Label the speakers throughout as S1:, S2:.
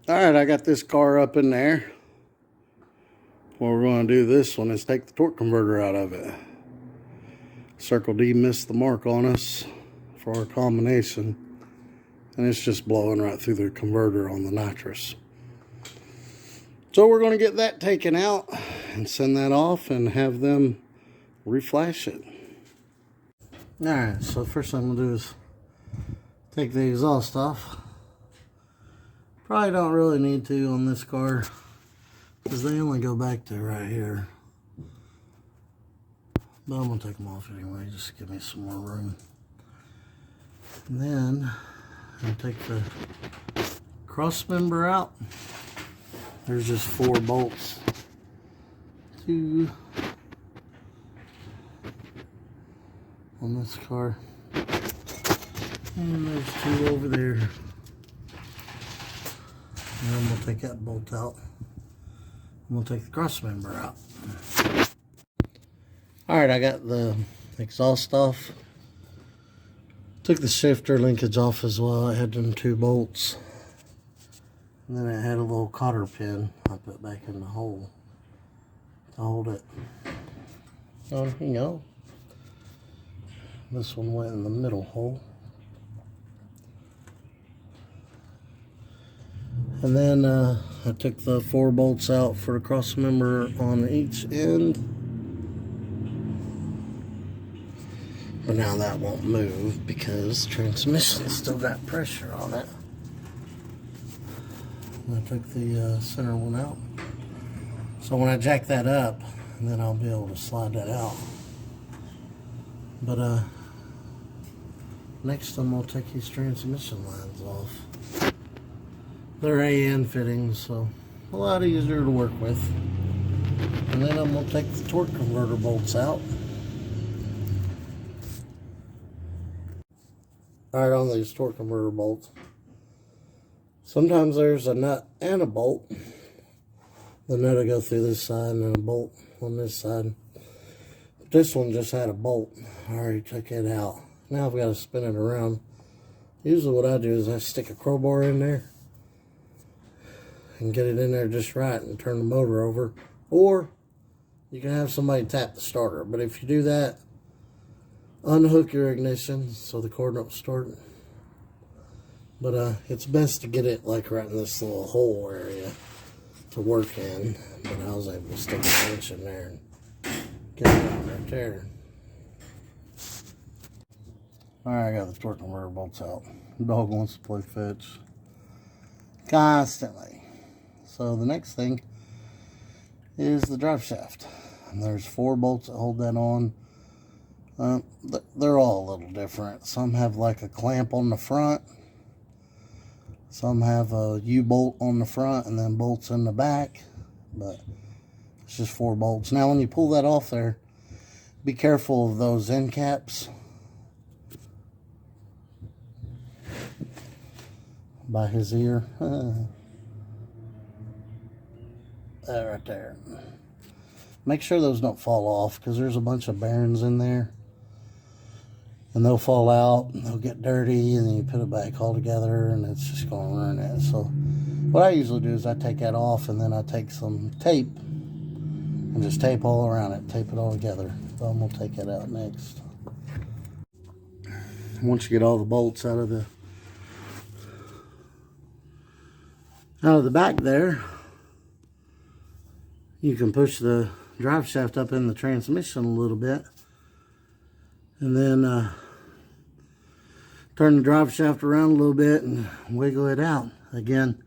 S1: Alright, I got this car up in there. What we're going to do this one is take the torque converter out of it. Circle D missed the mark on us for our combination, and it's just blowing right through the converter on the nitrous. So we're going to get that taken out and send that off and have them reflash it. Alright, so first thing I'm going to do is take the exhaust off. Probably don't really need to on this car because they only go back to right here. But I'm going to take them off anyway, just to give me some more room. And then I'll take the cross member out. There's just 4 bolts. 2 on this car. And there's 2 over there. And then we'll take that bolt out. And we'll take the cross member out. Alright, I got the exhaust off. Took the shifter linkage off as well. I had them 2 bolts. And then it had a little cotter pin I put back in the hole to hold it. Oh, you know, this one went in the middle hole. And then I took the 4 bolts out for the cross member on each end. But now that won't move because the transmission's still got pressure on it. And I took the center one out. So when I jack that up, then I'll be able to slide that out. But next I'm going to take these transmission lines off. They're AN fittings, so a lot easier to work with. And then I'm going to take the torque converter bolts out. Alright, on these torque converter bolts, sometimes there's a nut and a bolt. The nut will go through this side and then a bolt on this side. But this one just had a bolt. I already took it out. Now I've got to spin it around. Usually what I do is I stick a crowbar in there and get it in there just right and turn the motor over. Or you can have somebody tap the starter. But if you do that, unhook your ignition so the cord don't start. But it's best to get it like right in this little hole area to work in. But I was able to stick a wrench in there and get it out right there. Alright, I got the torque converter bolts out. The dog wants to play fetch constantly. So the next thing is the drive shaft. And there's 4 bolts that hold that on. They're all a little different. Some have like a clamp on the front. Some have a U-bolt on the front and then bolts in the back. But it's just 4 bolts. Now when you pull that off there, be careful of those end caps. By his ear. That right there. Make sure those don't fall off because there's a bunch of bearings in there. And they'll fall out, and they'll get dirty, and then you put it back all together, and it's just going to ruin it. So what I usually do is I take that off, and then I take some tape and just tape all around it, tape it all together. So I'm going to take that out next. Once you get all the bolts out of the back there, you can push the drive shaft up in the transmission a little bit, and then turn the drive shaft around a little bit and wiggle it out. Again,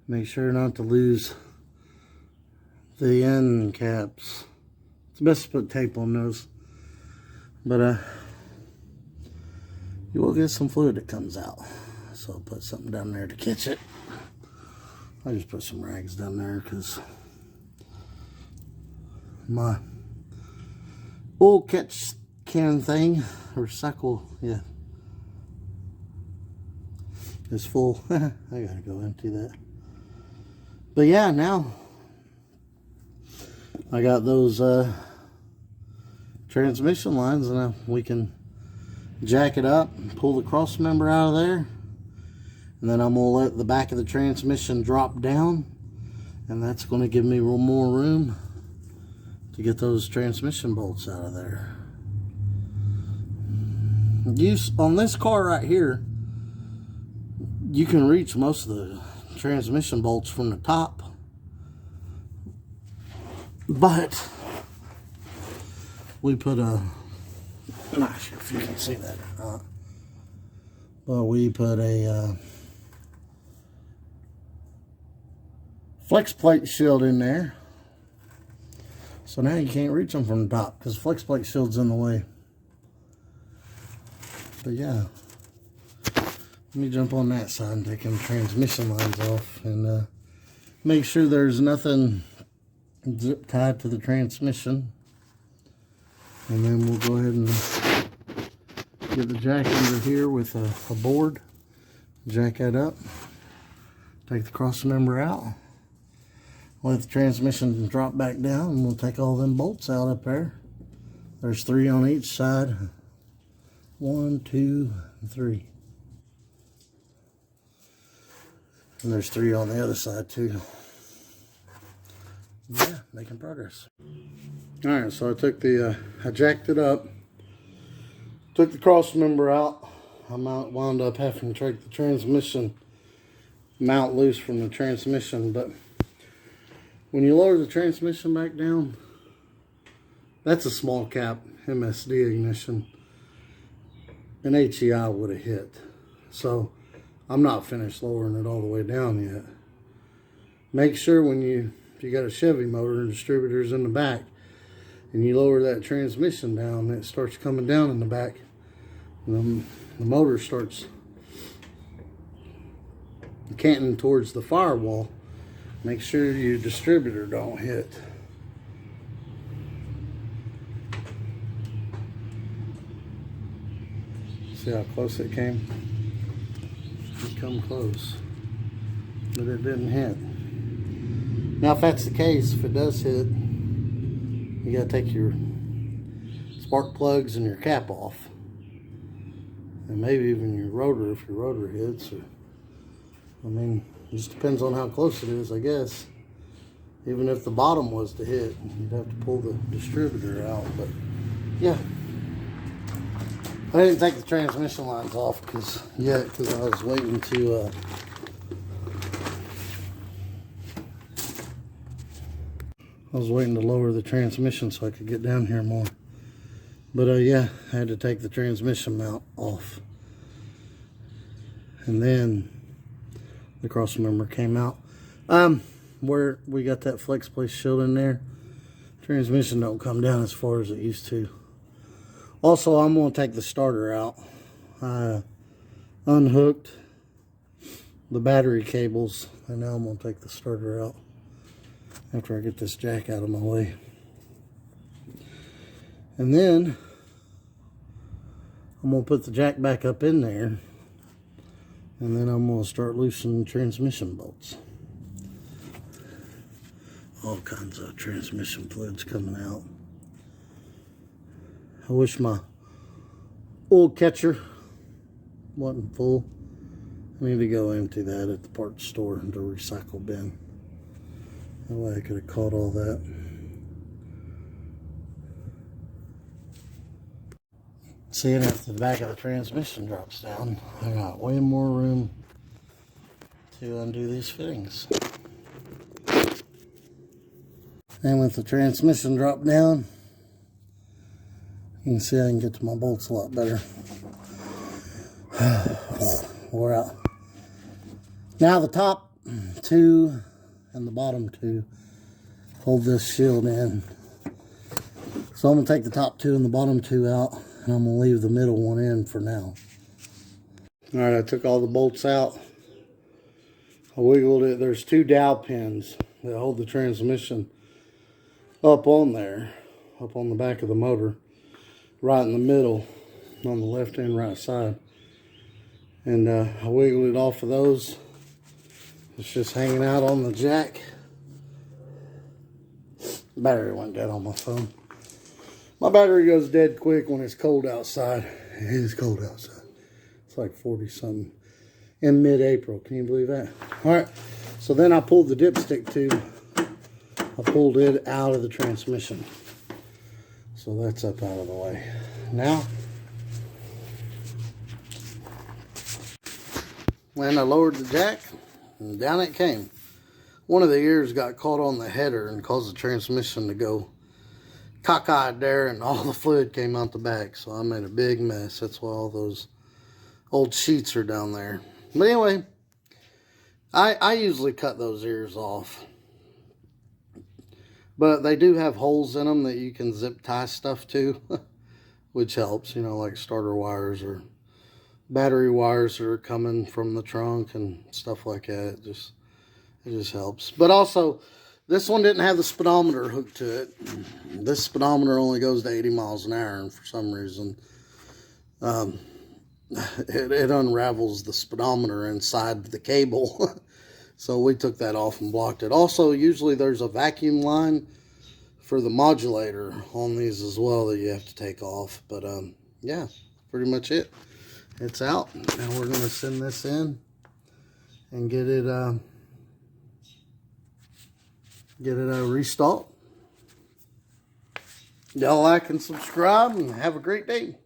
S1: make sure not to lose the end caps. It's best to put tape on those. But you will get some fluid that comes out. So I'll put something down there to catch it. I just put some rags down there because my oil catch can thing, recycle, yeah, is full. I gotta go empty that. But yeah, now I got those transmission lines, and we can jack it up and pull the cross member out of there, And then I'm going to let the back of the transmission drop down, and that's going to give me a little more room to get those transmission bolts out of there. On this car right here, you can reach most of the transmission bolts from the top, but we put a, I'm not sure if you can see that or not, but we put a flex plate shield in there, so now you can't reach them from the top because flex plate shield's in the way. But yeah, let me jump on that side and take them transmission lines off and make sure there's nothing zip tied to the transmission. And then we'll go ahead and get the jack under here with a board, jack that up, take the cross member out, let the transmission drop back down, and we'll take all them bolts out up there. There's 3 on each side. 1, 2, and 3. And there's 3 on the other side too. Yeah, making progress. Alright, so I jacked it up, took the cross member out. I wound up having to take the transmission mount loose from the transmission, but when you lower the transmission back down, that's a small cap MSD ignition. An HEI would have hit. So I'm not finished lowering it all the way down yet. Make sure when you got a Chevy motor and distributors in the back and you lower that transmission down, it starts coming down in the back. The motor starts canting towards the firewall. Make sure your distributor don't hit. See how close it came? It come close, but it didn't hit. Now if that's the case, if it does hit, you gotta take your spark plugs and your cap off. And maybe even your rotor if your rotor hits. Or, I mean, it just depends on how close it is, I guess. Even if the bottom was to hit, you'd have to pull the distributor out. But yeah, I didn't take the transmission lines off because I was waiting to lower the transmission so I could get down here more. But yeah, I had to take the transmission mount off. And then the cross member came out. Where we got that flex plate shield in there, transmission don't come down as far as it used to. Also, I'm going to take the starter out. I unhooked the battery cables, and now I'm going to take the starter out after I get this jack out of my way. And then I'm going to put the jack back up in there, and then I'm going to start loosening transmission bolts. All kinds of transmission fluids coming out. I wish my oil catcher wasn't full. I need to go empty that at the parts store into a recycle bin. That way I could have caught all that. Seeing after the back of the transmission drops down, I got way more room to undo these fittings. And with the transmission drop down, you can see I can get to my bolts a lot better. Wore out. Now the top 2 and the bottom 2 hold this shield in. So I'm going to take the top 2 and the bottom 2 out, and I'm going to leave the middle one in for now. Alright, I took all the bolts out. I wiggled it. There's 2 dowel pins that hold the transmission up on there, up on the back of the motor, right in the middle on the left and right side. And I wiggled it off of those. It's just hanging out on the jack. Battery went dead on my phone. My battery goes dead quick when it's cold outside. It is cold outside. It's like 40 something. in mid-April. Can you believe that? All right, so then I pulled the dipstick tube. I pulled it out of the transmission. So that's up out of the way. Now, when I lowered the jack, and down it came. One of the ears got caught on the header and caused the transmission to go cockeyed there, and all the fluid came out the back. So I made a big mess. That's why all those old sheets are down there. But anyway, I usually cut those ears off. But they do have holes in them that you can zip tie stuff to, which helps, you know, like starter wires or battery wires that are coming from the trunk and stuff like that. It just helps. But also, this one didn't have the speedometer hooked to it. This speedometer only goes to 80 miles an hour, and for some reason, it unravels the speedometer inside the cable. So we took that off and blocked it. Also, usually there's a vacuum line for the modulator on these as well that you have to take off. But yeah, pretty much it. It's out. Now we're going to send this in and get it restart. Y'all like and subscribe, and have a great day.